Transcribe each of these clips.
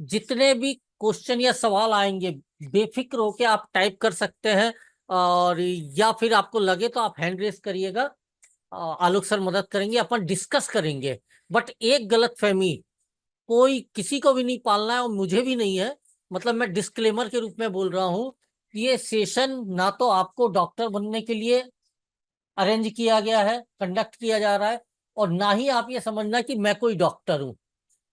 जितने भी क्वेश्चन या सवाल आएंगे बेफिक्र होके आप टाइप कर सकते हैं, और या फिर आपको लगे तो आप हैंड रेस करिएगा। आलोक सर मदद करेंगे, अपन डिस्कस करेंगे। बट एक गलत फहमी कोई किसी को भी नहीं पालना है और मुझे भी नहीं है। मतलब मैं डिस्क्लेमर के रूप में बोल रहा हूं कि ये सेशन ना तो आपको डॉक्टर बनने के लिए अरेंज किया गया है, कंडक्ट किया जा रहा है, और ना ही आप ये समझना कि मैं कोई डॉक्टर हूं।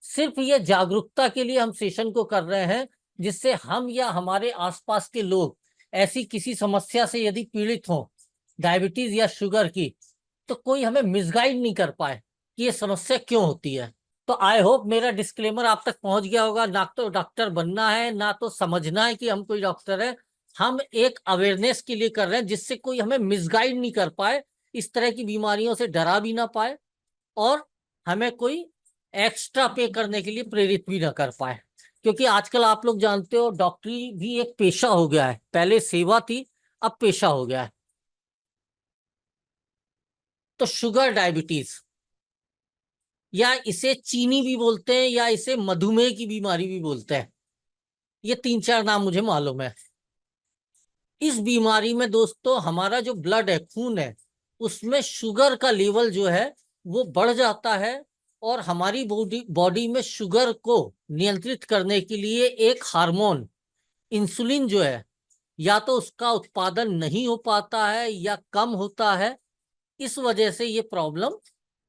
सिर्फ ये जागरूकता के लिए हम सेशन को कर रहे हैं, जिससे हम या हमारे आसपास के लोग ऐसी किसी समस्या से यदि पीड़ित हों, डायबिटीज या शुगर की, तो कोई हमें मिसगाइड नहीं कर पाए कि ये समस्या क्यों होती है। तो आई होप मेरा डिस्क्लेमर आप तक पहुंच गया होगा। ना तो डॉक्टर बनना है, ना तो समझना है कि हम कोई डॉक्टर है। हम एक अवेयरनेस के लिए कर रहे हैं, जिससे कोई हमें मिसगाइड नहीं कर पाए, इस तरह की बीमारियों से डरा भी ना पाए, और हमें कोई एक्स्ट्रा पे करने के लिए प्रेरित भी ना कर पाए। क्योंकि आजकल आप लोग जानते हो डॉक्टरी भी एक पेशा हो गया है। पहले सेवा थी, अब पेशा हो गया है। तो शुगर डायबिटीज, या इसे चीनी भी बोलते हैं, या इसे मधुमेह की बीमारी भी बोलते हैं। ये तीन चार नाम मुझे मालूम है। इस बीमारी में दोस्तों हमारा जो ब्लड है, खून है, उसमें शुगर का लेवल जो है वो बढ़ जाता है। और हमारी बॉडी बॉडी में शुगर को नियंत्रित करने के लिए एक हार्मोन इंसुलिन जो है, या तो उसका उत्पादन नहीं हो पाता है या कम होता है। इस वजह से ये प्रॉब्लम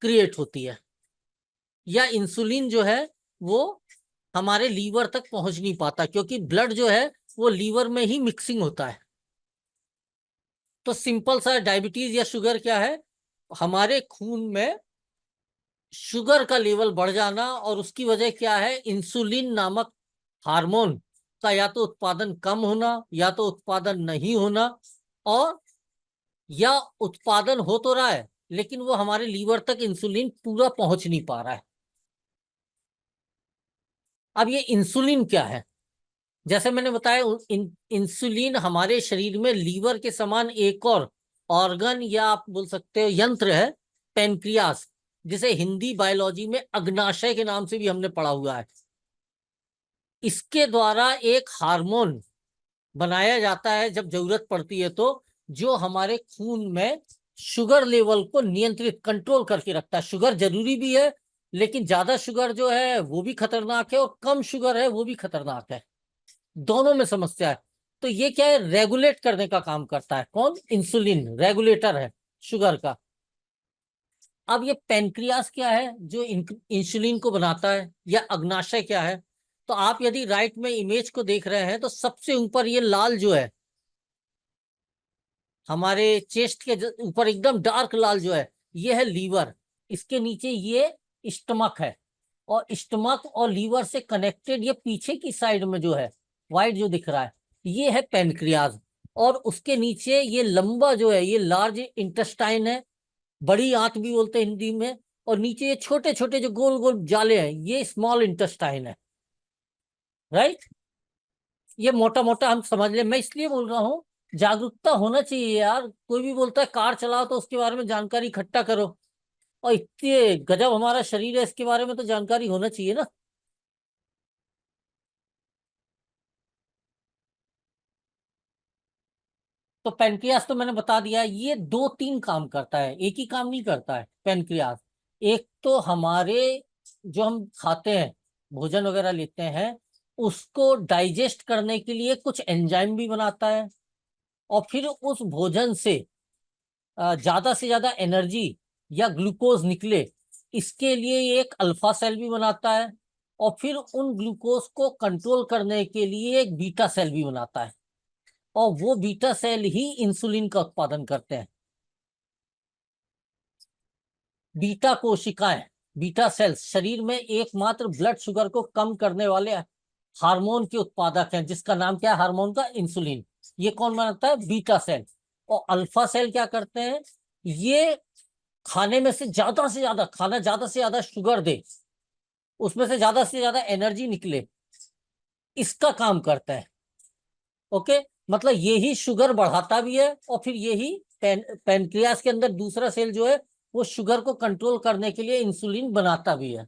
क्रिएट होती है। या इंसुलिन जो है वो हमारे लीवर तक पहुंच नहीं पाता, क्योंकि ब्लड जो है वो लीवर में ही मिक्सिंग होता है। तो सिंपल सा डायबिटीज या शुगर क्या है? हमारे खून में शुगर का लेवल बढ़ जाना, और उसकी वजह क्या है? इंसुलिन नामक हार्मोन का या तो उत्पादन कम होना, या तो उत्पादन नहीं होना, और या उत्पादन हो तो रहा है लेकिन वो हमारे लीवर तक इंसुलिन पूरा पहुंच नहीं पा रहा है। अब ये इंसुलिन क्या है? जैसे मैंने बताया, इंसुलिन हमारे शरीर में लीवर के समान एक और ऑर्गन, या आप बोल सकते हो यंत्र है, पेनक्रियास, जिसे हिंदी बायोलॉजी में अग्नाशय के नाम से भी हमने पढ़ा हुआ है। इसके द्वारा एक हार्मोन बनाया जाता है जब जरूरत पड़ती है, तो जो हमारे खून में शुगर लेवल को नियंत्रित, कंट्रोल करके रखता है। शुगर जरूरी भी है, लेकिन ज्यादा शुगर जो है वो भी खतरनाक है, और कम शुगर है वो भी खतरनाक है। दोनों में समस्या है। तो ये क्या है? रेगुलेट करने का काम करता है। कौन? इंसुलिन रेगुलेटर है शुगर का। अब ये पेनक्रियास क्या है जो इंसुलिन को बनाता है, या अग्नाशय क्या है? तो आप यदि राइट में इमेज को देख रहे हैं, तो सबसे ऊपर ये लाल जो है, हमारे चेस्ट के ऊपर एकदम डार्क लाल जो है, ये है लीवर। इसके नीचे ये स्टमक है, और स्टमक और लीवर से कनेक्टेड ये पीछे की साइड में जो है वाइट जो दिख रहा है, ये है पेनक्रियाज। और उसके नीचे ये लंबा जो है, ये लार्ज इंटेस्टाइन है, बड़ी आंत भी बोलते हैं हिंदी में। और नीचे ये छोटे छोटे जो गोल गोल जाले हैं, ये स्मॉल इंटेस्टाइन है। राइट? ये मोटा मोटा हम समझ ले। मैं इसलिए बोल रहा हूँ, जागरूकता होना चाहिए यार। कोई भी बोलता है कार चलाओ, तो उसके बारे में जानकारी इकट्ठा करो। और इतने गजब हमारा शरीर है, इसके बारे में तो जानकारी होना चाहिए ना। तो पेनक्रियास तो मैंने बता दिया, ये दो तीन काम करता है, एक ही काम नहीं करता है पेनक्रियास। एक तो हमारे जो हम खाते हैं, भोजन वगैरह लेते हैं, उसको डाइजेस्ट करने के लिए कुछ एंजाइम भी बनाता है। और फिर उस भोजन से ज्यादा से ज्यादा एनर्जी या ग्लूकोज निकले, इसके लिए ये एक अल्फा सेल भी बनाता है। और फिर उन ग्लूकोज को कंट्रोल करने के लिए एक बीटा सेल भी बनाता है। और वो बीटा सेल ही इंसुलिन का उत्पादन करते हैं। बीटा कोशिकाएं, बीटा सेल्स शरीर में एकमात्र ब्लड शुगर को कम करने वाले हार्मोन के उत्पादक हैं, जिसका नाम क्या है? हार्मोन का इंसुलिन। ये कौन बनाता है? Beta cell. और अल्फा सेल क्या करते हैं? ये खाने में से ज्यादा खाना, ज्यादा से ज्यादा शुगर दे, उसमें से ज्यादा एनर्जी निकले, इसका काम करता है। ओके? मतलब यही शुगर बढ़ाता भी है, और फिर यही पेनक्रियास के अंदर दूसरा सेल जो है वो शुगर को कंट्रोल करने के लिए इंसुलिन बनाता भी है।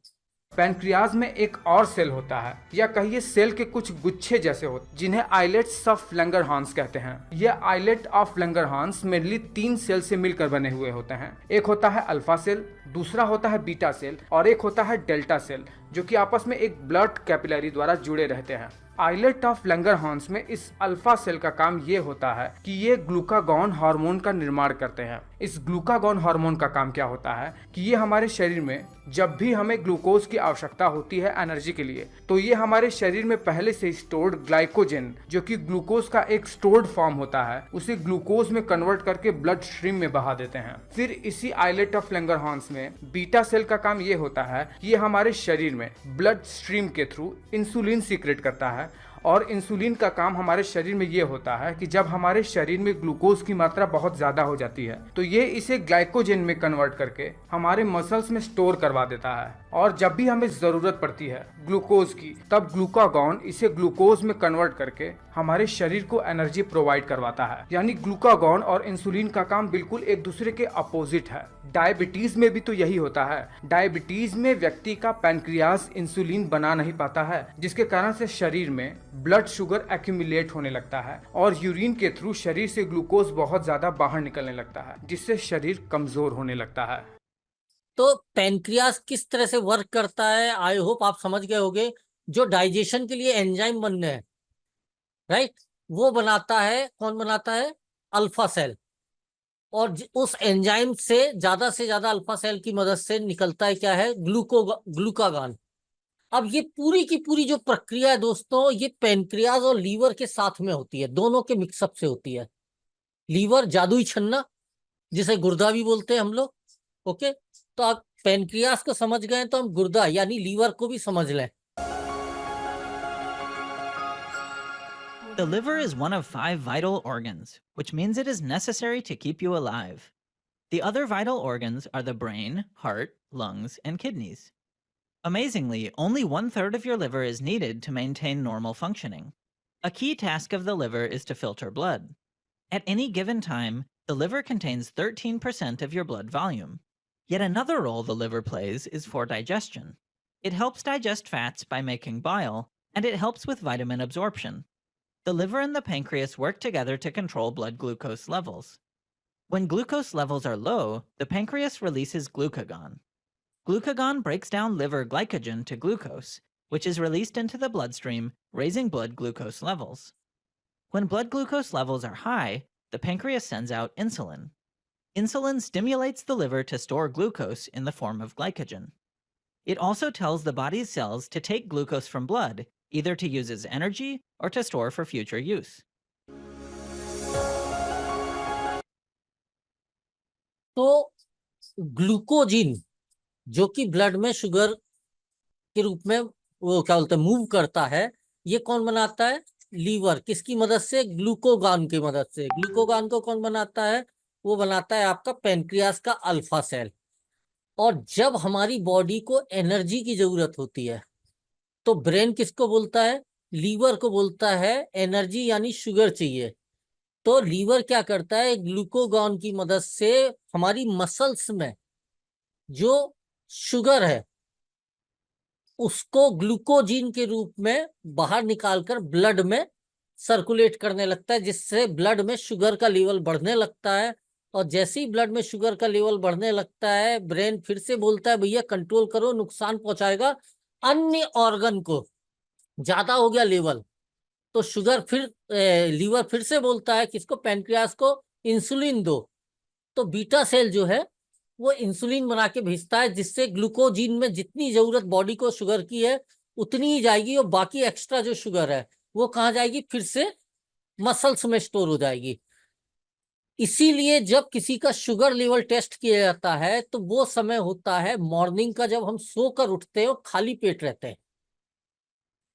पैनक्रियाज में एक और सेल होता है, या कहिए सेल के कुछ गुच्छे जैसे होते, जिन्हें आइलेट्स ऑफ लैंगरहांस कहते हैं। यह islet of Langerhans mainly 3 cell से मिलकर बने हुए होते हैं। एक होता है अल्फा सेल, दूसरा होता है बीटा सेल और एक होता है डेल्टा सेल, जो कि आपस में एक ब्लड कैपिलरी द्वारा जुड़े रहते हैं। आइलेट ऑफ लैंगरहांस में इस अल्फा सेल का काम ये होता है कि ये ग्लूकागॉन हार्मोन का निर्माण करते हैं। इस ग्लूकागॉन हार्मोन का काम क्या होता है कि ये हमारे शरीर में जब भी हमें ग्लूकोज की आवश्यकता होती है एनर्जी के लिए, तो ये हमारे शरीर में पहले से स्टोर्ड ग्लाइकोजन, जो कि ग्लूकोज का एक स्टोर्ड फॉर्म होता है, उसे ग्लूकोज में कन्वर्ट करके ब्लड स्ट्रीम में बहा देते हैं। फिर इसी आइलेट ऑफ लैंगरहांस में बीटा सेल का काम ये होता है कि ये हमारे शरीर में ब्लड स्ट्रीम के थ्रू इंसुलिन सीक्रेट करता है। और इंसुलिन का काम हमारे शरीर में ये होता है कि जब हमारे शरीर में ग्लूकोज की मात्रा बहुत ज्यादा हो जाती है, तो ये इसे ग्लाइकोजन में कन्वर्ट करके हमारे मसल्स में स्टोर करवा देता है। और जब भी हमें जरूरत पड़ती है ग्लूकोज की, तब ग्लूकागॉन इसे ग्लूकोज में कन्वर्ट करके हमारे शरीर को एनर्जी प्रोवाइड करवाता है। यानी ग्लूकागॉन और इंसुलिन का काम बिल्कुल एक दूसरे के अपोजिट है। डायबिटीज में भी तो यही होता है। डायबिटीज में व्यक्ति का पैनक्रियाज इंसुलिन बना नहीं पाता है, जिसके कारण से शरीर में ब्लड शुगर एक्यूमुलेट होने लगता है और यूरिन के थ्रू शरीर से ग्लूकोज बहुत ज्यादा बाहर निकलने लगता है, जिससे शरीर कमजोर होने लगता है। तो पैनक्रियास किस तरह से वर्क करता है, आई होप आप समझ गए होंगे। जो डाइजेशन के लिए एंजाइम बनने हैं, राइट, वो बनाता है, कौन बनाता है? Alpha cell. और उस एंजाइम से ज्यादा अल्फा सेल की मदद से निकलता है क्या है? ग्लूकागान। अब ये पूरी की पूरी जो प्रक्रिया है दोस्तों, ये पैनक्रियाज और लीवर के साथ में होती है, दोनों के मिक्सअप से होती है। लीवर जादुई छन्ना, जिसे गुर्दा भी बोलते हैं हम लोग। ओके, तो आप पैनक्रियास को समझ गए तो हम गुर्दा यानी लीवर को भी समझ लें। The liver is one of 5 vital organs, which means it is necessary to keep you alive. The other vital organs are the brain, heart, lungs, and kidneys. Amazingly, only 1/3 of your liver is needed to maintain normal functioning. A key task of the liver is to filter blood. At any given time, the liver contains 13% of your blood volume. Yet another role the liver plays is for digestion. It helps digest fats by making bile, and it helps with vitamin absorption. The liver and the pancreas work together to control blood glucose levels. When glucose levels are low, the pancreas releases glucagon. Glucagon breaks down liver glycogen to glucose, which is released into the bloodstream, raising blood glucose levels. When blood glucose levels are high, the pancreas sends out insulin. Insulin stimulates the liver to store glucose in the form of glycogen. It also tells the body's cells to take glucose from blood, either to use as energy or to store for future use. तो ग्लूकोजिन जो कि blood में sugar के रूप में वो क्या बोलते हैं मूव करता है, ये कौन बनाता है? लीवर। किसकी मदद से? ग्लूकोगान की मदद से। ग्लूकोगान को कौन बनाता है? वो बनाता है आपका पैनक्रियास का अल्फा सेल। और जब हमारी बॉडी को एनर्जी की जरूरत होती है, तो ब्रेन किसको बोलता है? लीवर को बोलता है एनर्जी यानी शुगर चाहिए। तो लीवर क्या करता है? ग्लूकोगॉन की मदद से हमारी मसल्स में जो शुगर है उसको ग्लूकोजीन के रूप में बाहर निकालकर ब्लड में सर्कुलेट करने लगता है, जिससे ब्लड में शुगर का लेवल बढ़ने लगता है। और जैसे ही ब्लड में शुगर का लेवल बढ़ने लगता है, ब्रेन फिर से बोलता है भैया कंट्रोल करो, नुकसान पहुंचाएगा अन्य ऑर्गन को, ज्यादा हो गया लेवल। तो शुगर फिर लीवर फिर से बोलता है किसको? पैनक्रियास को, इंसुलिन दो। तो बीटा सेल जो है वो इंसुलिन बना के भेजता है, जिससे ग्लूकोजीन में जितनी जरूरत बॉडी को शुगर की है उतनी ही जाएगी, और बाकी एक्स्ट्रा जो शुगर है वो कहाँ जाएगी? फिर से मसल्स में स्टोर हो जाएगी। इसीलिए जब किसी का शुगर लेवल टेस्ट किया जाता है तो वो समय होता है मॉर्निंग का, जब हम सोकर उठते हैं और खाली पेट रहते हैं।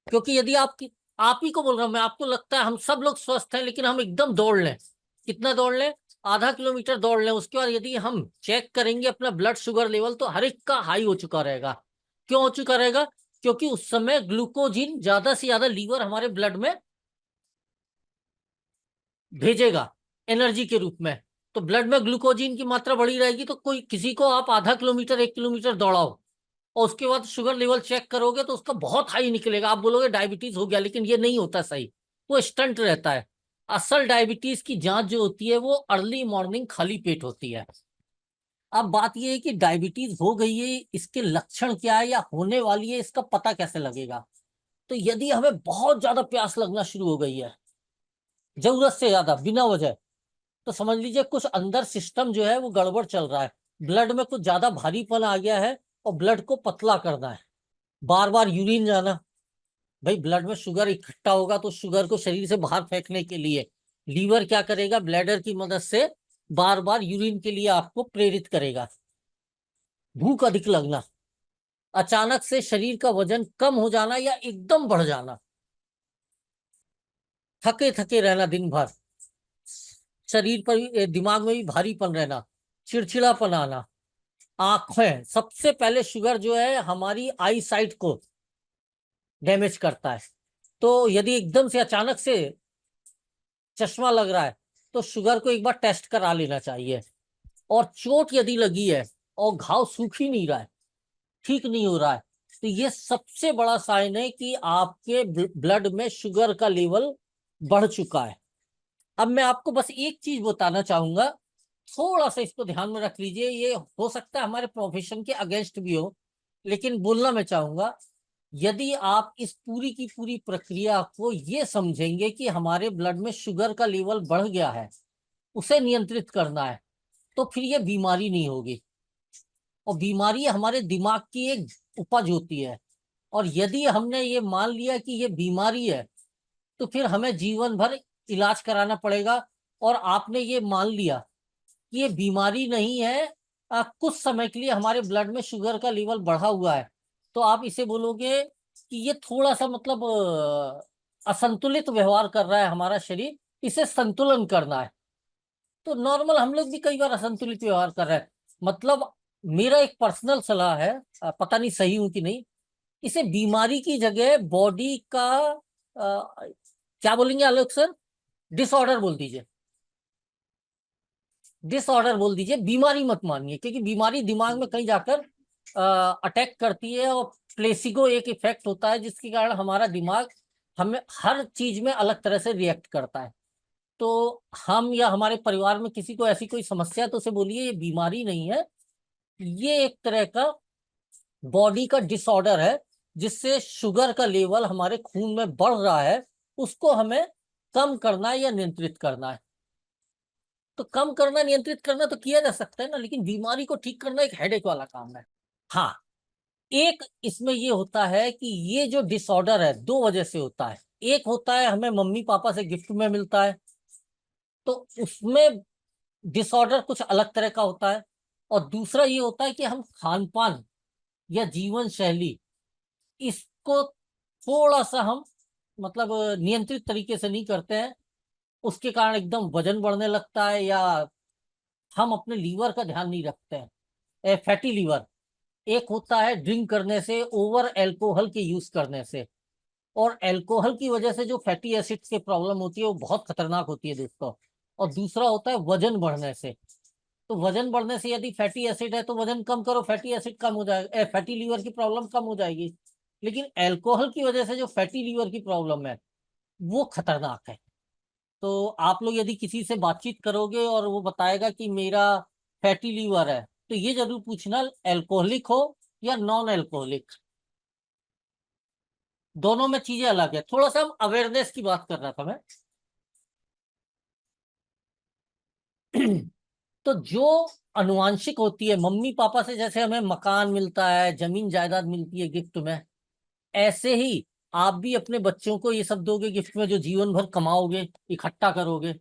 क्योंकि यदि आप ही को बोल रहा हूं मैं, आपको लगता है हम सब लोग स्वस्थ हैं, लेकिन हम एकदम दौड़ लें, कितना दौड़ लें? आधा किलोमीटर दौड़ लें, उसके बाद यदि हम चेक करेंगे अपना ब्लड शुगर लेवल तो हर एक का हाई हो चुका रहेगा। क्यों हो चुका रहेगा? क्योंकि उस समय ग्लूकोजीन ज्यादा से ज्यादा लीवर हमारे ब्लड में भेजेगा एनर्जी के रूप में। तो ब्लड में ग्लूकोजीन की मात्रा बढ़ी रहेगी, तो कोई किसी को आप आधा किलोमीटर 1 किलोमीटर दौड़ाओ, और उसके बाद शुगर लेवल चेक करोगे तो उसका बहुत हाई निकलेगा, आप बोलोगे डायबिटीज हो गया, लेकिन ये नहीं होता सही, वो स्टंट रहता है। असल डायबिटीज की जांच जो होती है वो अर्ली मॉर्निंग खाली पेट होती है। अब बात ये है कि डायबिटीज हो गई है, इसके लक्षण क्या है या होने वाली है, इसका पता कैसे लगेगा। तो यदि हमें बहुत ज्यादा प्यास लगना शुरू हो गई है, जरूरत से ज्यादा बिना वजह, तो समझ लीजिए कुछ अंदर सिस्टम जो है वो गड़बड़ चल रहा है, ब्लड में कुछ ज्यादा भारीपन आ गया है और ब्लड को पतला करना है। बार बार यूरिन जाना, भाई ब्लड में शुगर इकट्ठा होगा तो शुगर को शरीर से बाहर फेंकने के लिए लीवर क्या करेगा, ब्लैडर की मदद से बार बार यूरिन के लिए आपको प्रेरित करेगा। भूख अधिक लगना, अचानक से शरीर का वजन कम हो जाना या एकदम बढ़ जाना, थके थके रहना दिन भर, शरीर पर दिमाग में भी भारीपन रहना, चिड़चिड़ापन आना, आंखें, सबसे पहले शुगर जो है हमारी आई साइट को डैमेज करता है। तो यदि एकदम से अचानक से चश्मा लग रहा है तो शुगर को एक बार टेस्ट करा लेना चाहिए। और चोट यदि लगी है और घाव सूख ही नहीं रहा है, ठीक नहीं हो रहा है, तो ये सबसे बड़ा साइन है कि आपके ब्लड में शुगर का लेवल बढ़ चुका है। अब मैं आपको बस एक चीज बताना चाहूंगा, थोड़ा सा इसको ध्यान में रख लीजिए, ये हो सकता है हमारे प्रोफेशन के अगेंस्ट भी हो, लेकिन बोलना मैं चाहूंगा। यदि आप इस पूरी की पूरी प्रक्रिया को ये समझेंगे कि हमारे ब्लड में शुगर का लेवल बढ़ गया है, उसे नियंत्रित करना है, तो फिर ये बीमारी नहीं होगी। और बीमारी हमारे दिमाग की एक उपज होती है। और यदि हमने ये मान लिया कि ये बीमारी है, तो फिर हमें जीवन भर इलाज कराना पड़ेगा। और आपने ये मान लिया कि ये बीमारी नहीं है, कुछ समय के लिए हमारे ब्लड में शुगर का लेवल बढ़ा हुआ है, तो आप इसे बोलोगे कि ये थोड़ा सा मतलब असंतुलित व्यवहार कर रहा है हमारा शरीर, इसे संतुलन करना है। तो नॉर्मल हम लोग भी कई बार असंतुलित व्यवहार कर रहे हैं। मतलब मेरा एक पर्सनल सलाह है, पता नहीं सही हूं कि नहीं, इसे बीमारी की जगह बॉडी का क्या बोलेंगे आलोक सर, डिसऑर्डर बोल दीजिए, डिसऑर्डर बोल दीजिए, बीमारी मत मानिए, क्योंकि बीमारी दिमाग में कहीं जाकर अटैक करती है और प्लेसिबो एक इफेक्ट होता है जिसके कारण हमारा दिमाग हमें हर चीज में अलग तरह से रिएक्ट करता है। तो हम या हमारे परिवार में किसी को ऐसी कोई समस्या है तो उसे बोलिए ये बीमारी नहीं है, ये एक तरह का बॉडी का डिसऑर्डर है, जिससे शुगर का लेवल हमारे खून में बढ़ रहा है, उसको हमें कम करना है या नियंत्रित करना है। तो कम करना नियंत्रित करना तो किया जा सकता है ना, लेकिन बीमारी को ठीक करना एक हेडेक वाला काम है। हाँ, एक इसमें ये होता है कि ये जो डिसऑर्डर है दो वजह से होता है। एक होता है हमें मम्मी पापा से गिफ्ट में मिलता है, तो उसमें डिसऑर्डर कुछ अलग तरह का होता है। और दूसरा ये होता है कि हम खान पान या जीवन शैली, इसको थोड़ा सा हम मतलब नियंत्रित तरीके से नहीं करते हैं, उसके कारण एकदम वजन बढ़ने लगता है, या हम अपने लीवर का ध्यान नहीं रखते हैं, फैटी लीवर। एक होता है ड्रिंक करने से, ओवर एल्कोहल के यूज करने से, और एल्कोहल की वजह से जो फैटी एसिड्स की प्रॉब्लम होती है वो बहुत खतरनाक होती है दोस्तों। और दूसरा होता है वजन बढ़ने से। तो वजन बढ़ने से यदि फैटी एसिड है तो वजन कम करो, फैटी एसिड कम हो जाएगा, फैटी लीवर की प्रॉब्लम कम हो जाएगी। लेकिन एल्कोहल की वजह से जो फैटी लीवर की प्रॉब्लम है वो खतरनाक है। तो आप लोग यदि किसी से बातचीत करोगे और वो बताएगा कि मेरा फैटी लीवर है, तो ये जरूर पूछना एल्कोहलिक हो या नॉन एल्कोहलिक, दोनों में चीजें अलग है। थोड़ा सा हम अवेयरनेस की बात कर रहा था मैं। तो जो अनुवांशिक होती है, मम्मी पापा से जैसे हमें मकान मिलता है, जमीन जायदाद मिलती है गिफ्ट में, ऐसे ही आप भी अपने बच्चों को ये सब दोगे गिफ्ट में, जो जीवन भर कमाओगे, इकट्ठा करोगे।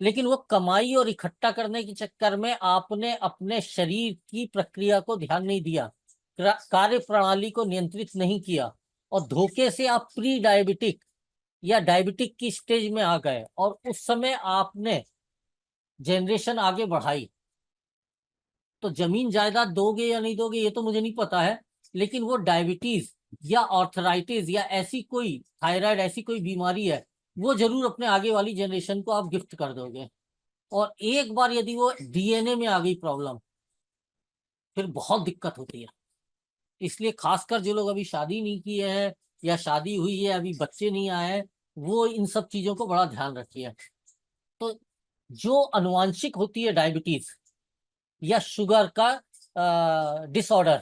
लेकिन वो कमाई और इकट्ठा करने के चक्कर में आपने अपने शरीर की प्रक्रिया को ध्यान नहीं दिया, कार्य प्रणाली को नियंत्रित नहीं किया, और धोखे से आप प्री डायबिटिक या डायबिटिक की स्टेज में आ गए, और उस समय आपने जनरेशन आगे बढ़ाई। तो जमीन जायदाद दोगे या नहीं दोगे ये तो मुझे नहीं पता है, लेकिन वो डायबिटीज या ऑर्थराइटिस या ऐसी कोई थायराइड, ऐसी कोई बीमारी है, वो जरूर अपने आगे वाली जनरेशन को आप गिफ्ट कर दोगे। और एक बार यदि वो डीएनए में आ गई प्रॉब्लम, फिर बहुत दिक्कत होती है। इसलिए खासकर जो लोग अभी शादी नहीं किए हैं या शादी हुई है अभी बच्चे नहीं आए हैं, वो इन सब चीजों को बड़ा ध्यान रखिए। तो जो अनुवांशिक होती है डायबिटीज या शुगर का डिसऑर्डर,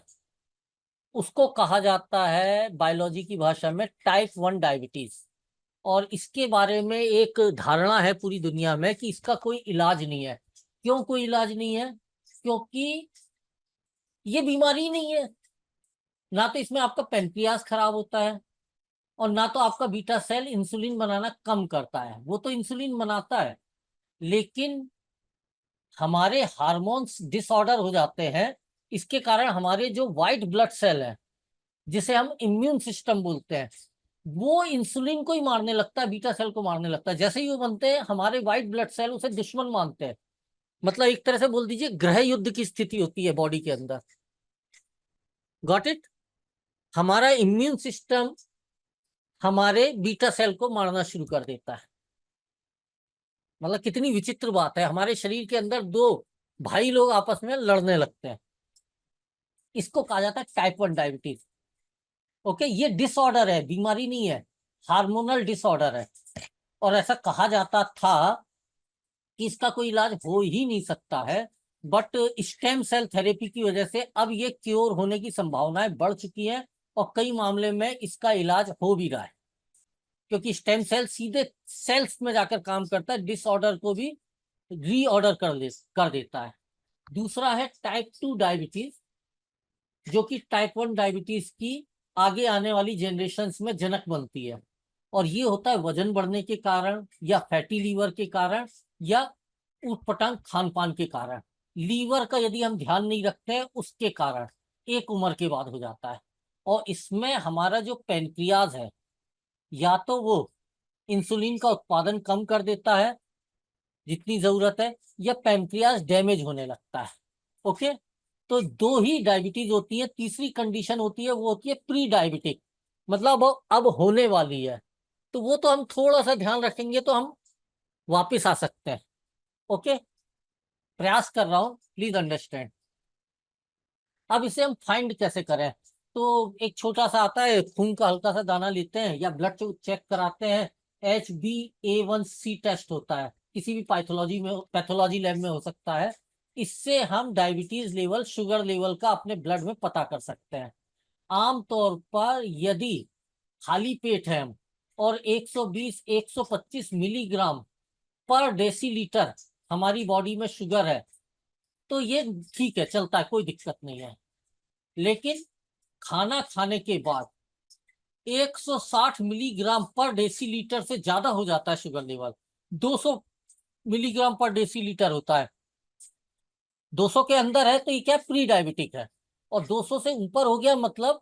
उसको कहा जाता है बायोलॉजी की भाषा में टाइप 1 डायबिटीज। और इसके बारे में एक धारणा है पूरी दुनिया में कि इसका कोई इलाज नहीं है। क्यों कोई इलाज नहीं है? क्योंकि ये बीमारी ही नहीं है। ना तो इसमें आपका पेनक्रियास खराब होता है, और ना तो आपका बीटा सेल इंसुलिन बनाना कम करता है। वो तो इंसुलिन बनाता है, लेकिन हमारे हार्मोन्स डिसऑर्डर हो जाते हैं। इसके कारण हमारे जो व्हाइट ब्लड सेल है, जिसे हम इम्यून सिस्टम बोलते हैं, वो इंसुलिन को ही मारने लगता है, बीटा सेल को मारने लगता है। जैसे ही वो बनते हैं, हमारे व्हाइट ब्लड सेल उसे दुश्मन मानते हैं। मतलब एक तरह से बोल दीजिए गृह युद्ध की स्थिति होती है बॉडी के अंदर। Got it? हमारा इम्यून सिस्टम हमारे बीटा सेल को मारना शुरू कर देता है। मतलब कितनी विचित्र बात है, हमारे शरीर के अंदर दो भाई लोग आपस में लड़ने लगते हैं। इसको कहा जाता है टाइप 1 डायबिटीज। ओके, ये डिसऑर्डर है, बीमारी नहीं है, हार्मोनल डिसऑर्डर है। और ऐसा कहा जाता था कि इसका कोई इलाज हो ही नहीं सकता है, बट स्टेम सेल थेरेपी की वजह से अब ये क्योर होने की संभावनाएं बढ़ चुकी हैं, और कई मामले में इसका इलाज हो भी रहा है। क्योंकि स्टेम सेल सीधे सेल्स में जाकर काम करता है, डिसऑर्डर को भी रीऑर्डर कर देता है। दूसरा है टाइप 2 डायबिटीज, जो कि टाइप 1 डायबिटीज की आगे आने वाली जनरेशन्स में जनक बनती है। और ये होता है वजन बढ़ने के कारण, या फैटी लीवर के कारण, या ऊटपटांग खान पान के कारण। लीवर का यदि हम ध्यान नहीं रखते हैं उसके कारण एक उम्र के बाद हो जाता है। और इसमें हमारा जो पेनक्रियाज है, या तो वो इंसुलिन का उत्पादन कम कर देता है जितनी जरूरत है, या पेनक्रियाज डैमेज होने लगता है। ओके, तो दो ही डायबिटीज होती है। तीसरी कंडीशन होती है, वो होती है प्री डायबिटिक, मतलब अब होने वाली है। तो वो तो हम थोड़ा सा ध्यान रखेंगे तो हम वापस आ सकते हैं। ओके, प्रयास कर रहा हूं, प्लीज अंडरस्टैंड। अब इसे हम फाइंड कैसे करें? तो एक छोटा सा आता है, खून का हल्का सा दाना लेते हैं या ब्लड चेक कराते हैं। HbA1c टेस्ट होता है, किसी भी पैथोलॉजी लैब में हो सकता है। इससे हम डायबिटीज लेवल, शुगर लेवल का अपने ब्लड में पता कर सकते हैं। आमतौर पर यदि खाली पेट है हम, और 120-125 मिलीग्राम पर डेसीलीटर हमारी बॉडी में शुगर है, तो ये ठीक है, चलता है, कोई दिक्कत नहीं है। लेकिन खाना खाने के बाद 160 मिलीग्राम पर डेसीलीटर से ज्यादा हो जाता है शुगर लेवल। 200 मिलीग्राम पर डेसीलीटर होता है। 200 के अंदर है तो ये क्या, प्री डायबिटिक है। और 200 से ऊपर हो गया मतलब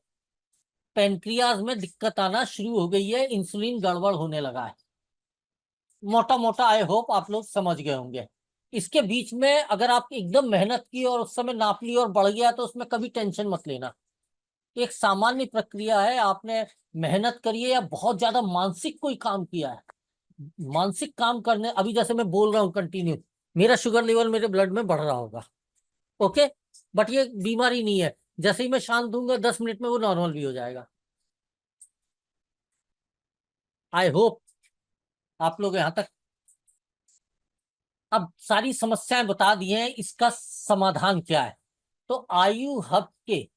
पेनक्रियाज में दिक्कत आना शुरू हो गई है, इंसुलिन गड़बड़ होने लगा है। मोटा मोटा आई होप आप लोग समझ गए होंगे। इसके बीच में अगर आप एकदम मेहनत की और उस समय नाप ली और बढ़ गया, तो उसमें कभी टेंशन मत लेना। एक सामान्य प्रक्रिया है, आपने मेहनत करी है या बहुत ज्यादा मानसिक कोई काम किया है, मानसिक काम करने, अभी जैसे मैं बोल रहा हूँ कंटिन्यू, मेरा शुगर लेवल मेरे ब्लड में बढ़ रहा होगा। ओके, बट ये बीमारी नहीं है। जैसे ही मैं शांत दूंगा 10 मिनट में वो नॉर्मल भी हो जाएगा। आई होप आप लोग यहाँ तक। अब सारी समस्याएं बता दी हैं, इसका समाधान क्या है? तो आयु हब के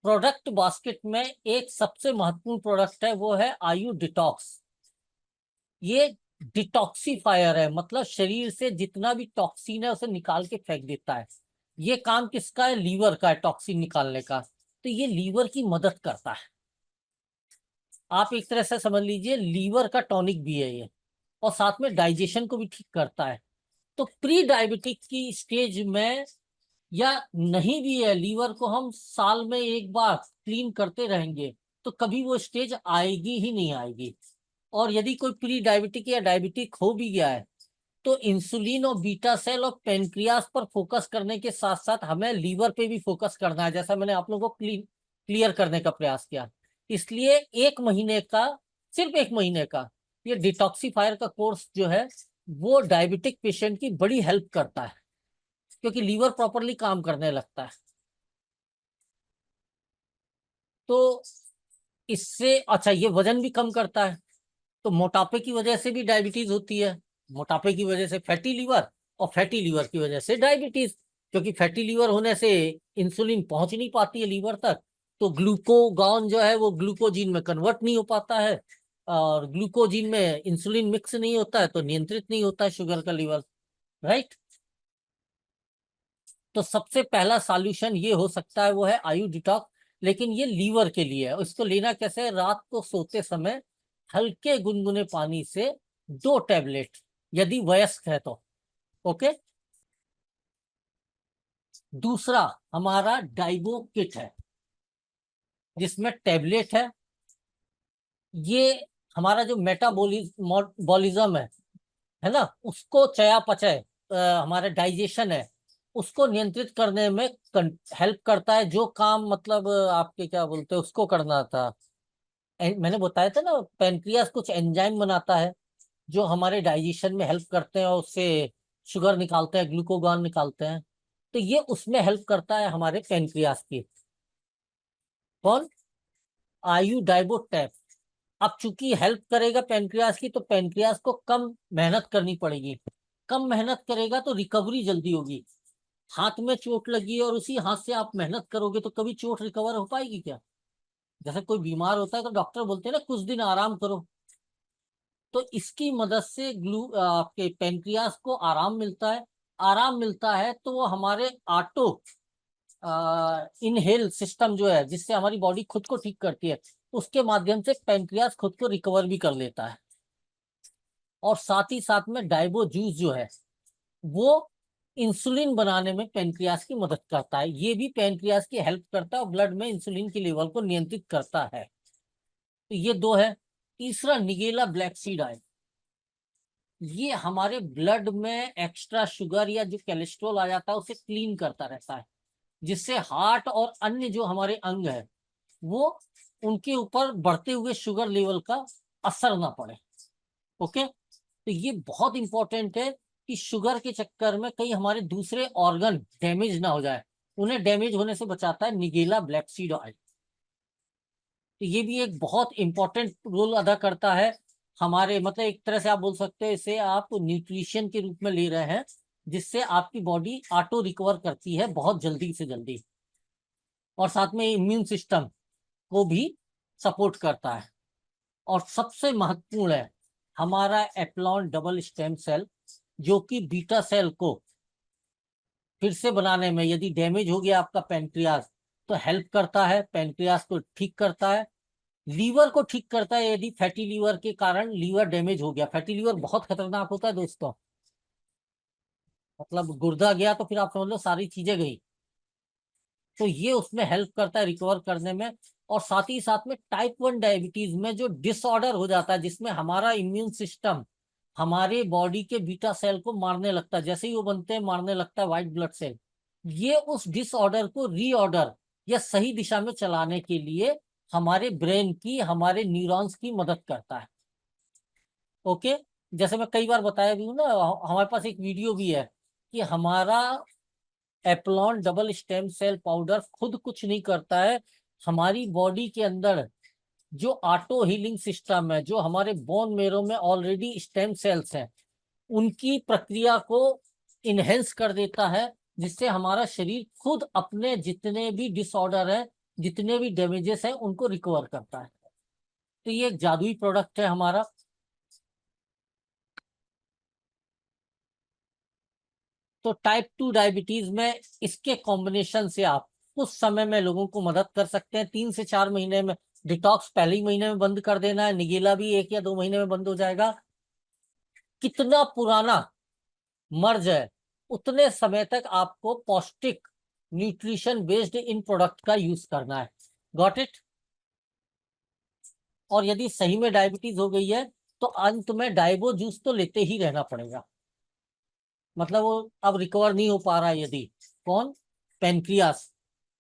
प्रोडक्ट बास्केट में एक सबसे महत्वपूर्ण प्रोडक्ट है, वो है आयु डिटॉक्स। ये डिटॉक्सिफायर है, मतलब शरीर से जितना भी टॉक्सिन है उसे निकाल के फेंक देता है। ये काम किसका है? लीवर का है, टॉक्सिन निकालने का। तो ये लीवर की मदद करता है। आप एक तरह से समझ लीजिए लीवर का टॉनिक भी है ये, और साथ में डाइजेशन को भी ठीक करता है। तो प्री डायबिटिक की स्टेज में, या नहीं भी है, लीवर को हम साल में एक बार क्लीन करते रहेंगे, तो कभी वो स्टेज आएगी ही नहीं आएगी। और यदि कोई प्री डायबिटिक या डायबिटिक हो भी गया है, तो इंसुलिन और बीटा सेल और पेनक्रियास पर फोकस करने के साथ साथ हमें लीवर पे भी फोकस करना है, जैसा मैंने आप लोगों को क्लियर करने का प्रयास किया। इसलिए 1 महीने का, सिर्फ 1 महीने का ये डिटॉक्सिफायर का कोर्स जो है, वो डायबिटिक पेशेंट की बड़ी हेल्प करता है, क्योंकि लीवर प्रॉपरली काम करने लगता है। तो इससे अच्छा ये वजन भी कम करता है। तो मोटापे की वजह से भी डायबिटीज होती है, मोटापे की वजह से फैटी लीवर, और फैटी लीवर की वजह से डायबिटीज। क्योंकि फैटी लीवर होने से इंसुलिन पहुंच नहीं पाती है लीवर तक, तो ग्लूकोगॉन जो है वो ग्लूकोजीन में कन्वर्ट नहीं हो पाता है, और ग्लूकोजीन में इंसुलिन मिक्स नहीं होता है, तो नियंत्रित नहीं होता है शुगर का लीवर, राइट। तो सबसे पहला सॉल्यूशन ये हो सकता है वो है आयु डिटॉक्स, लेकिन ये लीवर के लिए है। इसको लेना कैसे है? रात को सोते समय हल्के गुनगुने पानी से 2 टैबलेट, यदि वयस्क है तो। ओके। दूसरा हमारा डाइबो किट है, जिसमें टैबलेट ये हमारा जो मेटाबॉलिज्म है ना, उसको चयापचय, हमारा डाइजेशन है, उसको नियंत्रित करने में हेल्प करता है। जो काम मतलब आपके क्या बोलते हैं उसको करना था, मैंने बताया था ना, पेनक्रियास कुछ एंजाइम बनाता है जो हमारे डाइजेशन में हेल्प करते हैं, और उससे शुगर निकालते हैं, ग्लूकोगॉन निकालते हैं। तो ये उसमें हेल्प करता है हमारे पेनक्रियास की। कौन? आयु डाइबोटैप। अब चूंकि हेल्प करेगा पेनक्रियास की, तो पेनक्रियास को कम मेहनत करनी पड़ेगी। कम मेहनत करेगा तो रिकवरी जल्दी होगी। हाथ में चोट लगी है और उसी हाथ से आप मेहनत करोगे तो कभी चोट रिकवर हो पाएगी क्या? जैसे कोई बीमार होता है तो डॉक्टर बोलते हैं ना कुछ दिन आराम करो, तो इसकी मदद से आपके पेनक्रियास को आराम मिलता है। आराम मिलता है तो वो हमारे ऑटो इनहेल सिस्टम जो है, जिससे हमारी बॉडी खुद को ठीक करती है, उसके माध्यम से पेनक्रियास खुद को रिकवर भी कर लेता है। और साथ ही साथ में डाइबो जूस जो है वो इंसुलिन बनाने में पेनक्रियास की मदद करता है। ये भी पेनक्रियास की हेल्प करता है और ब्लड में इंसुलिन के लेवल को नियंत्रित करता है। तो ये 2 है। तीसरा निगेला ब्लैक सीड ऑयल, ये हमारे ब्लड में एक्स्ट्रा शुगर या जो कोलेस्ट्रॉल आ जाता है उसे क्लीन करता रहता है, जिससे हार्ट और अन्य जो हमारे अंग है वो उनके ऊपर बढ़ते हुए शुगर लेवल का असर ना पड़े। ओके। तो ये बहुत इंपॉर्टेंट है कि शुगर के चक्कर में कहीं हमारे दूसरे ऑर्गन डैमेज ना हो जाए, उन्हें डैमेज होने से बचाता है निगेला ब्लैक सीड ऑयल। तो ये भी एक बहुत इंपॉर्टेंट रोल अदा करता है हमारे, मतलब एक तरह से आप बोल सकते हैं इसे आप न्यूट्रिशन के रूप में ले रहे हैं, जिससे आपकी बॉडी ऑटो रिकवर करती है बहुत जल्दी से जल्दी, और साथ में इम्यून सिस्टम को भी सपोर्ट करता है। और सबसे महत्वपूर्ण है हमारा एप्लॉन डबल स्टेम सेल, जो कि बीटा सेल को फिर से बनाने में, यदि डैमेज हो गया आपका पेनक्रियास तो हेल्प करता है, पेनक्रियास को ठीक करता है। लीवर को ठीक करता है, यदि फैटी लीवर के कारण लीवर डैमेज हो गया। फैटी लीवर बहुत खतरनाक होता है दोस्तों, मतलब गुर्दा गया तो फिर आप समझ लो सारी चीजें गई। तो ये उसमें हेल्प करता है रिकवर करने में। और साथ ही साथ में टाइप 1 डायबिटीज में जो डिसऑर्डर हो जाता है, जिसमें हमारा इम्यून सिस्टम हमारे बॉडी के बीटा सेल को मारने लगता है, जैसे ही वो बनते हैं मारने लगता है व्हाइट ब्लड सेल, ये उस डिसऑर्डर को रीऑर्डर या सही दिशा में चलाने के लिए हमारे ब्रेन की, हमारे न्यूरॉन्स की मदद करता है। ओके। जैसे मैं कई बार बताया भी हूँ ना, हमारे पास एक वीडियो भी है कि हमारा एप्लॉन डबल स्टेम सेल पाउडर खुद कुछ नहीं करता है, हमारी बॉडी के अंदर जो ऑटो हीलिंग सिस्टम है, जो हमारे बोन मेरो में ऑलरेडी स्टेम सेल्स हैं, उनकी प्रक्रिया को इनहेंस कर देता है, जिससे हमारा शरीर खुद अपने जितने भी डिसऑर्डर है, जितने भी डैमेजेस हैं, उनको रिकवर करता है। तो ये एक जादुई प्रोडक्ट है हमारा। तो टाइप 2 डायबिटीज में इसके कॉम्बिनेशन से आप कुछ समय में लोगों को मदद कर सकते हैं। 3 से 4 महीने में डिटॉक्स पहले ही महीने में बंद कर देना है, निगेला भी 1 या 2 महीने में बंद हो जाएगा। कितना पुराना मर्ज है उतने समय तक आपको पौष्टिक न्यूट्रिशन बेस्ड इन प्रोडक्ट का यूज करना है। Got it? और यदि सही में डायबिटीज हो गई है तो अंत में डाइबो जूस तो लेते ही रहना पड़ेगा। मतलब वो अब रिकवर नहीं हो पा रहा है यदि, कौन? पेनक्रियास,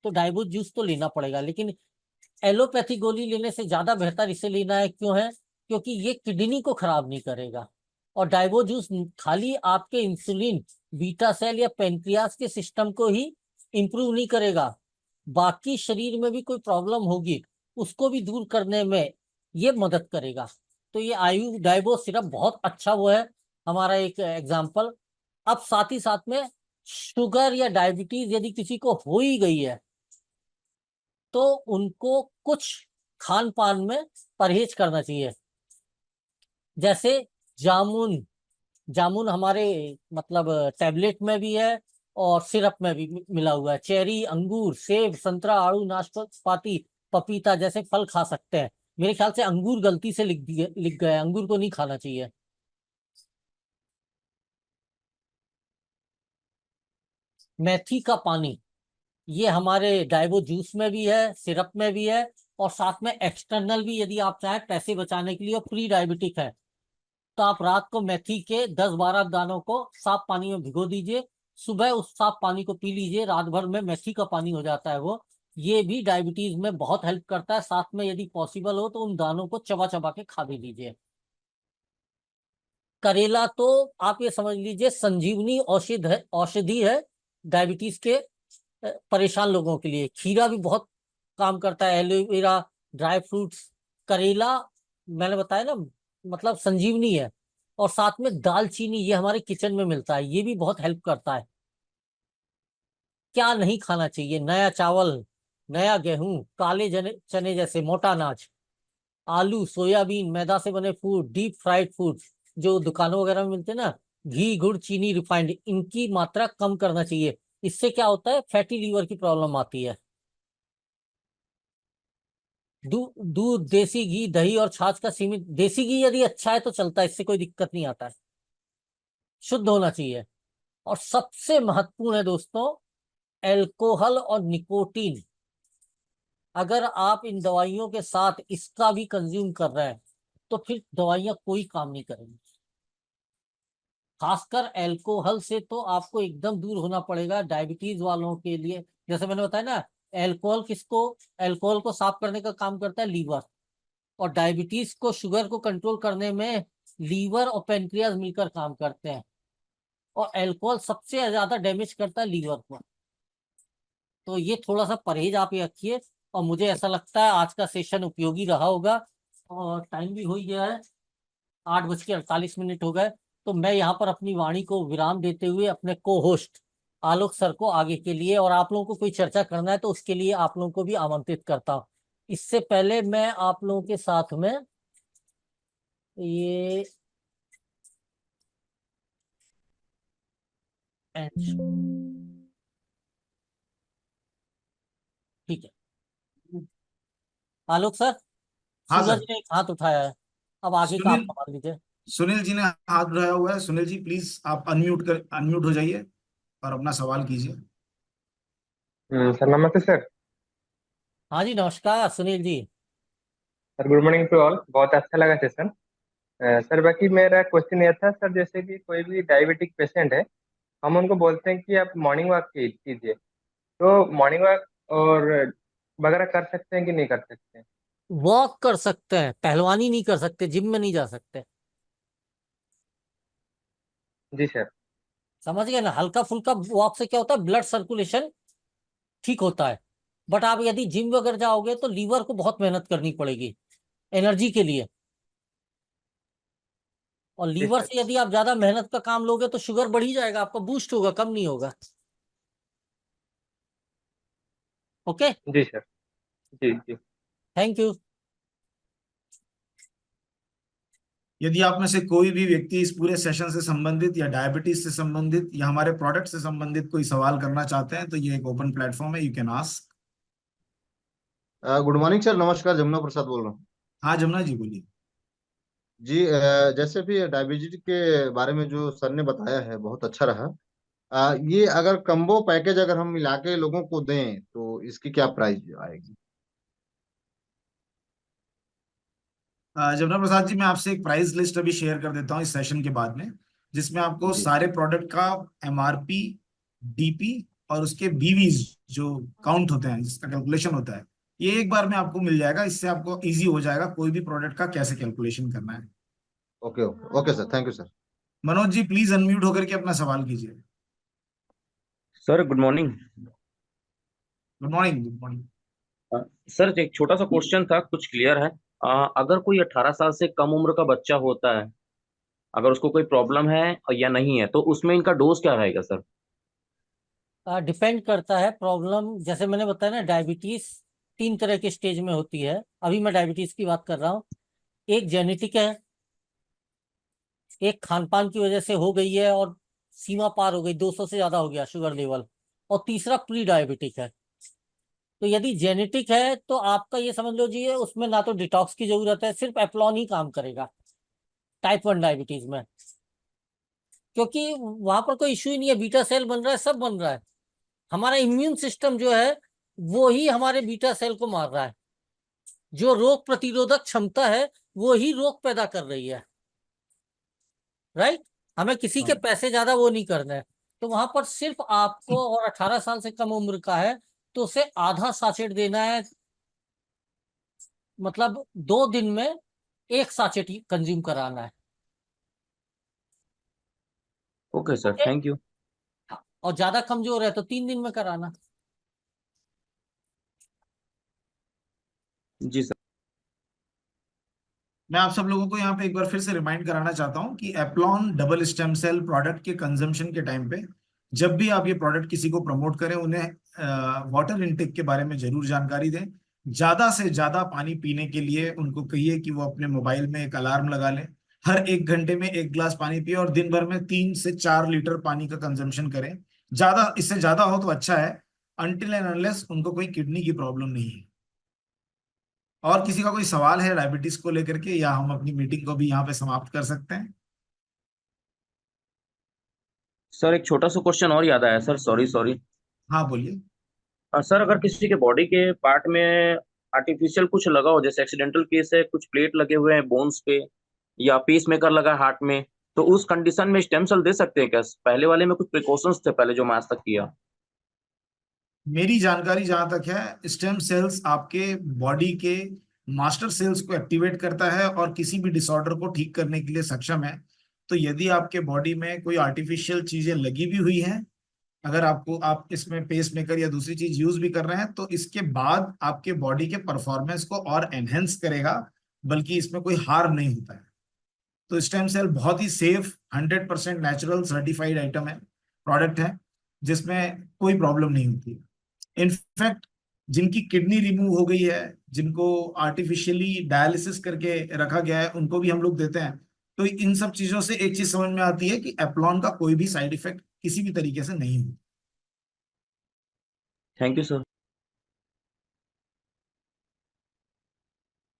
तो डाइबो जूस तो लेना पड़ेगा। लेकिन एलोपैथी गोली लेने से ज्यादा बेहतर इसे लेना है। क्यों है? क्योंकि ये किडनी को खराब नहीं करेगा, और डाइबो जूस खाली आपके इंसुलिन, बीटा सेल या पेनक्रियास के सिस्टम को ही इंप्रूव नहीं करेगा, बाकी शरीर में भी कोई प्रॉब्लम होगी उसको भी दूर करने में ये मदद करेगा। तो ये आयु डाइबो सिरप बहुत अच्छा वो है, हमारा एक एग्जाम्पल। अब साथ ही साथ में शुगर या डायबिटीज यदि किसी को हो ही गई है तो उनको कुछ खान पान में परहेज करना चाहिए। जैसे जामुन, जामुन हमारे मतलब टैबलेट में भी है और सिरप में भी मिला हुआ है। चेरी, अंगूर, सेब, संतरा, आड़ू, नाशपाती, पपीता जैसे फल खा सकते हैं। मेरे ख्याल से अंगूर गलती से लिख गए, अंगूर को नहीं खाना चाहिए। मेथी का पानी, ये हमारे डाइबो जूस में भी है, सिरप में भी है, और साथ में एक्सटर्नल भी, यदि आप चाहें पैसे बचाने के लिए और प्री डायबिटिक है तो आप रात को मेथी के 10-12 दानों को साफ पानी में भिगो दीजिए, सुबह उस साफ पानी को पी लीजिए, रात भर में मेथी का पानी हो जाता है वो। ये भी डायबिटीज में बहुत हेल्प करता है। साथ में यदि पॉसिबल हो तो उन दानों को चबा चबा के खा भी लीजिए। करेला तो आप ये समझ लीजिए संजीवनी औषधि है डायबिटीज के परेशान लोगों के लिए। खीरा भी बहुत काम करता है, एलोवेरा, ड्राई फ्रूट्स, करेला मैंने बताया ना, मतलब संजीवनी है। और साथ में दालचीनी, ये हमारे किचन में मिलता है, ये भी बहुत हेल्प करता है। क्या नहीं खाना चाहिए? नया चावल, नया गेहूं, काले चने जैसे मोटा अनाज, आलू, सोयाबीन, मैदा से बने फूड, डीप फ्राइड फूड जो दुकानों वगैरह में मिलते हैं ना, घी, गुड़, चीनी, रिफाइंड, इनकी मात्रा कम करना चाहिए। इससे क्या होता है, फैटी लीवर की प्रॉब्लम आती है। दूध, देसी घी, दही और छाछ का सीमित, देसी घी यदि अच्छा है तो चलता है, इससे कोई दिक्कत नहीं आता है, शुद्ध होना चाहिए। और सबसे महत्वपूर्ण है दोस्तों, एल्कोहल और निकोटीन। अगर आप इन दवाइयों के साथ इसका भी कंज्यूम कर रहे हैं तो फिर दवाइयां कोई काम नहीं करेंगी। खासकर एल्कोहल से तो आपको एकदम दूर होना पड़ेगा डायबिटीज वालों के लिए। जैसे मैंने बताया ना, एल्कोहल को साफ करने का काम करता है लीवर, और डायबिटीज को, शुगर को कंट्रोल करने में लीवर और पेनक्रियाज मिलकर काम करते हैं। और अल्कोहल सबसे ज्यादा डैमेज करता है लीवर को। तो ये थोड़ा सा परहेज आप ये रखिए। और मुझे ऐसा लगता है आज का सेशन उपयोगी रहा होगा। और टाइम भी हो ही गया है, 8:48 हो गए। तो मैं यहाँ पर अपनी वाणी को विराम देते हुए अपने को होस्ट आलोक सर को आगे के लिए, और आप लोगों को कोई चर्चा करना है तो उसके लिए आप लोगों को भी आमंत्रित करता हूँ। इससे पहले मैं आप लोगों के साथ में ये ठीक है, आलोक सर, हाँ सूरज सर। ने एक हाथ उठाया है, अब आगे का आप सुनील संभाल लीजिए। सुनील जी ने हाथ उठाया हुआ है। सुनील जी प्लीज आप अनम्यूट हो जाइए और अपना सवाल कीजिए। सर नमस्ते सर। हाँ जी, नमस्कार Sunil ji. Sir good morning to all, बहुत अच्छा लगा सेशन। सर बाकी मेरा क्वेश्चन ये था सर, जैसे कि कोई भी डायबिटिक पेशेंट है, हम उनको बोलते हैं कि आप मॉर्निंग वॉक कीजिए, तो मॉर्निंग वॉक और वगैरह कर सकते हैं कि नहीं कर सकते हैं? वॉक कर सकते हैं, पहलवानी नहीं कर सकते, जिम में नहीं जा सकते। जी सर। समझ गए ना, हल्का फुल्का वॉक से क्या होता है, ब्लड सर्कुलेशन ठीक होता है। बट आप यदि जिम वगैरह जाओगे तो लीवर को बहुत मेहनत करनी पड़ेगी एनर्जी के लिए। और जी लीवर सर। से यदि आप ज्यादा मेहनत का काम लोगे तो शुगर बढ़ ही जाएगा, आपका बूस्ट होगा, कम नहीं होगा। ओके, जी सर। जी जी। Thank you. यदि आप में से कोई भी व्यक्ति इस पूरे सेशन से संबंधित या डायबिटीज से संबंधित या हमारे प्रोडक्ट से संबंधित कोई सवाल करना चाहते हैं तो ये एक ओपन प्लेटफॉर्म है, you can ask. Good morning sir, नमस्कार, जमुना प्रसाद बोल रहा हूँ। हाँ जमुना जी बोलिए। जी जैसे भी डायबिटीज के बारे में जो सर ने बताया है बहुत अच्छा रहा। ये अगर कम्बो पैकेज अगर हम मिला के लोगों को दें तो इसकी क्या प्राइस आएगी? जमुना प्रसाद जी, मैं आपसे एक प्राइस लिस्ट अभी शेयर कर देता हूँ इस सेशन के बाद में, जिसमें आपको जी सारे प्रोडक्ट का एमआरपी, डीपी और उसके बीवीज जो काउंट होते हैं, जिसका कैलकुलेशन होता है, ये एक बार में आपको मिल जाएगा। इससे आपको इजी हो जाएगा कोई भी प्रोडक्ट का कैसे कैलकुलेशन करना है। Okay okay okay sir, thank you sir. Manoj ji please unmute होकर के अपना सवाल कीजिए। Sir good morning. Good morning. Good morning. Sir एक छोटा सा क्वेश्चन था, कुछ क्लियर है? अगर कोई 18 साल से कम उम्र का बच्चा होता है, अगर उसको कोई प्रॉब्लम है या नहीं है, तो उसमें इनका डोज क्या रहेगा सर? डिपेंड करता है प्रॉब्लम, जैसे मैंने बताया ना, डायबिटीज 3 तरह के स्टेज में होती है। अभी मैं डायबिटीज की बात कर रहा हूँ। एक जेनेटिक है, एक खान पान की वजह से हो गई है और सीमा पार हो गई, 200 से ज्यादा हो गया शुगर लेवल, और तीसरा प्री डायबिटिक है। तो यदि जेनेटिक है तो आपका ये समझ लो जी, उसमें ना तो डिटॉक्स की जरूरत है, सिर्फ एप्लॉन ही काम करेगा टाइप 1 डायबिटीज में, क्योंकि वहां पर कोई इश्यू ही नहीं है, बीटा सेल बन रहा है, सब बन रहा है। हमारा इम्यून सिस्टम जो है वो ही हमारे बीटा सेल को मार रहा है। जो रोग प्रतिरोधक क्षमता है वो ही रोग पैदा कर रही है। राइट। हमें किसी के हाँ। पैसे ज्यादा वो नहीं करना है। तो वहां पर सिर्फ आपको, और 18 साल से कम उम्र का है तो उसे आधा साचेट देना है, मतलब 2 दिन में एक साचेट कंज्यूम कराना है। Okay sir, okay. Thank you. और ज्यादा कमजोर है तो 3 दिन में कराना। जी सर। मैं आप सब लोगों को यहाँ पे एक बार फिर से रिमाइंड कराना चाहता हूँ कि एप्लॉन डबल स्टेम सेल प्रोडक्ट के कंजम्पशन के टाइम पे, जब भी आप ये प्रोडक्ट किसी को प्रमोट करें, उन्हें वाटर इनटेक के बारे में जरूर जानकारी दें। ज्यादा से ज्यादा पानी पीने के लिए उनको कहिए कि वो अपने मोबाइल में एक अलार्म लगा लें, हर 1 घंटे में 1 गिलास पानी पिए, और दिन भर में 3 से 4 लीटर पानी का कंजम्पशन करें। ज्यादा, इससे ज्यादा हो तो अच्छा है, अनटिल एंड अनलेस उनको कोई किडनी की प्रॉब्लम नहीं है। और किसी का कोई सवाल है डायबिटीज को लेकर के, या हम अपनी मीटिंग को भी यहाँ पे समाप्त कर सकते हैं? सर एक छोटा सा क्वेश्चन और याद आया सर, सॉरी सॉरी। हाँ बोलिए। सर अगर किसी के बॉडी के पार्ट में आर्टिफिशियल कुछ लगा हो, जैसे एक्सीडेंटल केस है, कुछ प्लेट लगे हुए हैं बोन्स पे, या पीस मेकर लगा हार्ट में, तो उस कंडीशन में स्टेम सेल दे सकते हैं क्या? पहले वाले में कुछ प्रिकॉशंस थे पहले जो मैं आज तक किया। मेरी जानकारी जहां तक है, स्टेम सेल्स आपके बॉडी के मास्टर सेल्स को एक्टिवेट करता है और किसी भी डिसऑर्डर को ठीक करने के लिए सक्षम है। तो यदि आपके बॉडी में कोई आर्टिफिशियल चीजें लगी भी हुई हैं, अगर आपको, आप इसमें पेस मेकर या दूसरी चीज यूज भी कर रहे हैं, तो इसके बाद आपके बॉडी के परफॉर्मेंस को और एनहेंस करेगा, बल्कि इसमें कोई हार्म नहीं होता है। तो स्टेम सेल बहुत ही सेफ, 100% नेचुरल सर्टिफाइड आइटम है, प्रोडक्ट है, जिसमें कोई प्रॉब्लम नहीं होती है। इनफैक्ट जिनकी किडनी रिमूव हो गई है, जिनको आर्टिफिशियली डायलिसिस करके रखा गया है, उनको भी हम लोग देते हैं। तो इन सब चीजों से एक चीज समझ में आती है कि एप्लॉन का कोई भी साइड इफेक्ट किसी भी तरीके से नहीं होता। Thank you sir.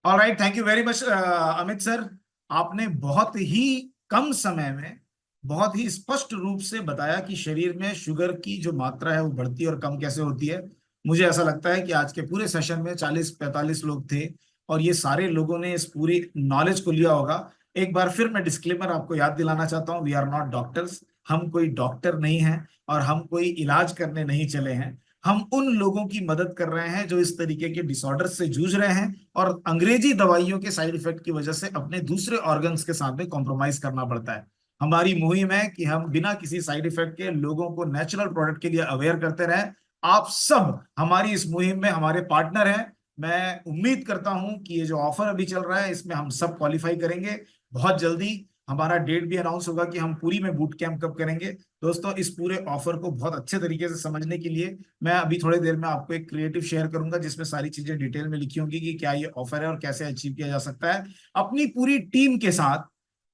Alright, thank you very much Amit sir. आपने बहुत ही कम समय में बहुत ही स्पष्ट रूप से बताया कि शरीर में शुगर की जो मात्रा है वो बढ़ती और कम कैसे होती है। मुझे ऐसा लगता है कि आज के पूरे सेशन में 40-45 लोग थे, और ये सारे लोगों ने इस पूरी नॉलेज को लिया होगा। एक बार फिर मैं डिस्क्लेमर आपको याद दिलाना चाहता हूँ, वी आर नॉट डॉक्टर्स। हम कोई डॉक्टर नहीं हैं, और हम कोई इलाज करने नहीं चले हैं। हम उन लोगों की मदद कर रहे हैं जो इस तरीके के डिसऑर्डर से जूझ रहे हैं, और अंग्रेजी दवाइयों के साइड इफेक्ट की वजह से अपने दूसरे ऑर्गन्स के साथ में कॉम्प्रोमाइज करना पड़ता है। हमारी मुहिम है कि हम बिना किसी साइड इफेक्ट के लोगों को नेचुरल प्रोडक्ट के लिए अवेयर करते रहें। आप सब हमारी इस मुहिम में हमारे पार्टनर हैं। मैं उम्मीद करता हूं कि ये जो ऑफर अभी चल रहा है, इसमें हम सब क्वालिफाई करेंगे। बहुत जल्दी हमारा डेट भी अनाउंस होगा कि हम पूरी में बूट कैंप कब करेंगे। दोस्तों, इस पूरे ऑफर को बहुत अच्छे तरीके से समझने के लिए मैं अभी थोड़ी देर में आपको एक क्रिएटिव शेयर करूंगा, जिसमें सारी चीजें डिटेल में लिखी होंगी कि क्या ये ऑफर है और कैसे अचीव किया जा सकता है अपनी पूरी टीम के साथ।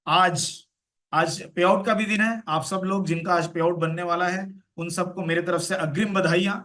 आज आज पे आउट का भी दिन है। आप सब लोग जिनका आज पे आउट बनने वाला है, उन सबको मेरे तरफ से अग्रिम बधाइयां।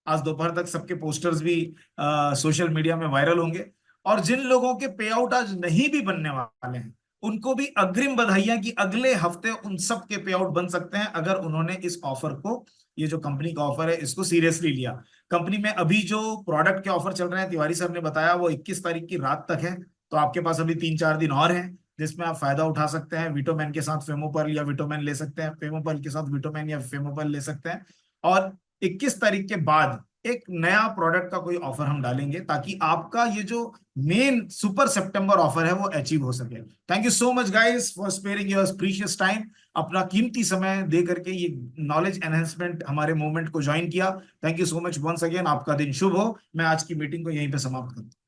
आज दोपहर तक सबके पोस्टर्स भी सोशल मीडिया में वायरल होंगे। और जिन लोगों के पे आउट आज नहीं भी बनने वाले हैं, उनको भी अग्रिम बधाइयां कि अगले हफ्ते उन सब के पे आउट बन सकते हैं, अगर उन्होंने इस ऑफर को, ये जो कंपनी का ऑफर है, इसको सीरियसली लिया। कंपनी में अभी जो प्रोडक्ट के ऑफर चल रहे हैं, तिवारी साहब ने बताया, वो 21 तारीख की रात तक है। तो आपके पास अभी 3-4 दिन और हैं, जिसमें आप फायदा उठा सकते हैं। विटोमैन के साथ फेमोपर्ल या विटोमैन ले सकते हैं, फेमोपर्ल के साथ विटोमैन या फेमोपर्ल ले सकते हैं। और 21 तारीख के बाद एक नया प्रोडक्ट का कोई ऑफर हम डालेंगे ताकि आपका ये जो मेन सुपर सितंबर ऑफर है वो अचीव हो सके। Thank you so much guys for sparing your precious time, अपना कीमती समय दे करके ये नॉलेज एनहेंसमेंट हमारे मूवमेंट को ज्वाइन किया। Thank you so much once again, आपका दिन शुभ हो। मैं आज की मीटिंग को यहीं पे समाप्त करता हूँ।